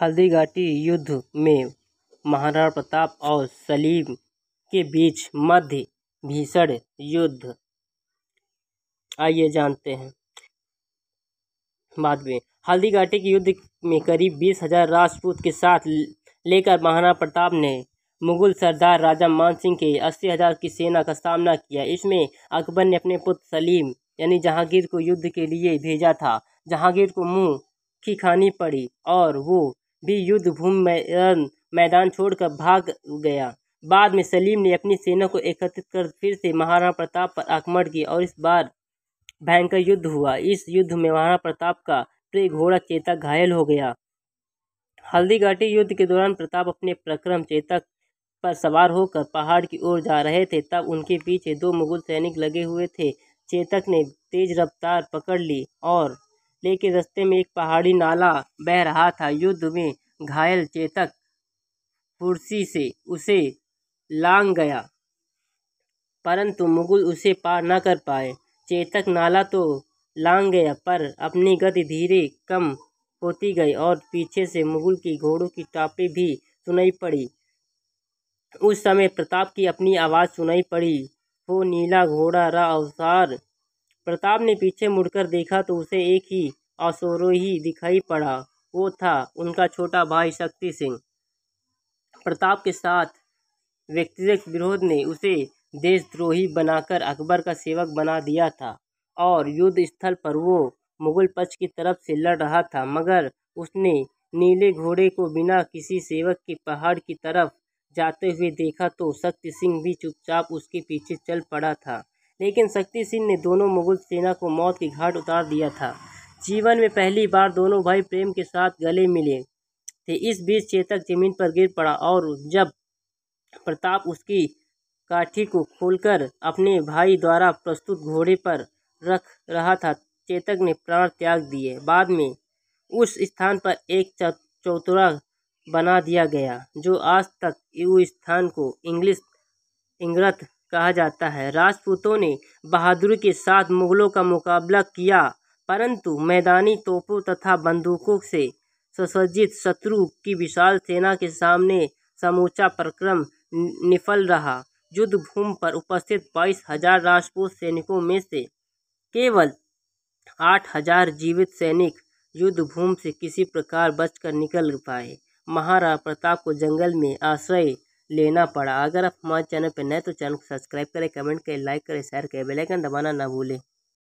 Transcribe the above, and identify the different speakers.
Speaker 1: हल्दीघाटी युद्ध में महाराणा प्रताप और सलीम के बीच मध्य भीषण युद्ध। आइए जानते हैं। बाद में हल्दीघाटी के युद्ध में करीब 20,000 राजपूत के साथ लेकर महाराणा प्रताप ने मुगल सरदार राजा मान सिंह के 80,000 की सेना का सामना किया। इसमें अकबर ने अपने पुत्र सलीम यानी जहांगीर को युद्ध के लिए भेजा था। जहांगीर को मुंह की खानी पड़ी और वो भी युद्ध भूमि मैदान छोड़कर भाग गया। बाद में सलीम ने अपनी सेना को एकत्रित कर फिर से महाराणा प्रताप पर आक्रमण किया और इस बार भयंकर युद्ध हुआ। इस युद्ध में महाराणा प्रताप का प्रिय घोड़ा चेतक घायल हो गया। हल्दीघाटी युद्ध के दौरान प्रताप अपने पराक्रम चेतक पर सवार होकर पहाड़ की ओर जा रहे थे, तब उनके पीछे 2 मुगल सैनिक लगे हुए थे। चेतक ने तेज रफ्तार पकड़ ली और लेकिन रास्ते में एक पहाड़ी नाला बह रहा था। युद्ध में घायल चेतक फुर्ती से उसे लांग गया, परंतु मुगल उसे पार न कर पाए। चेतक नाला तो लांग गया पर अपनी गति धीरे कम होती गई और पीछे से मुगल की घोड़ों की टापें भी सुनाई पड़ी। उस समय प्रताप की अपनी आवाज़ सुनाई पड़ी, हो नीला घोड़ा रा अवसार। प्रताप ने पीछे मुड़कर देखा तो उसे एक ही अश्वारोही दिखाई पड़ा। वो था उनका छोटा भाई शक्ति सिंह। प्रताप के साथ व्यक्तिगत विरोध ने उसे देशद्रोही बनाकर अकबर का सेवक बना दिया था और युद्ध स्थल पर वो मुगल पक्ष की तरफ से लड़ रहा था, मगर उसने नीले घोड़े को बिना किसी सेवक के पहाड़ की तरफ जाते हुए देखा तो शक्ति सिंह भी चुपचाप उसके पीछे चल पड़ा था। लेकिन शक्ति सिंह ने दोनों मुगल सेना को मौत के घाट उतार दिया था। जीवन में पहली बार दोनों भाई प्रेम के साथ गले मिले थे। इस बीच चेतक जमीन पर गिर पड़ा और जब प्रताप उसकी काठी को खोलकर अपने भाई द्वारा प्रस्तुत घोड़े पर रख रहा था, चेतक ने प्राण त्याग दिए। बाद में उस स्थान पर एक चौतरा बना दिया गया, जो आज तक उस स्थान को इंग्रथ कहा जाता है। राजपूतों ने बहादुरी के साथ मुगलों का मुकाबला किया, परंतु मैदानी तोपों तथा बंदूकों से सुसज्जित शत्रु की विशाल सेना के सामने समूचा पराक्रम निफल रहा। युद्ध भूमि पर उपस्थित 22,000 राजपूत सैनिकों में से केवल 8,000 जीवित सैनिक युद्ध भूमि से किसी प्रकार बचकर निकल पाए। महाराणा प्रताप को जंगल में आश्रय लेना पड़ा। अगर आप हमारे चैनल पर नए तो चैनल को सब्सक्राइब करें, कमेंट करें, लाइक करें, शेयर करें, बेल आइकन दबाना ना भूलें।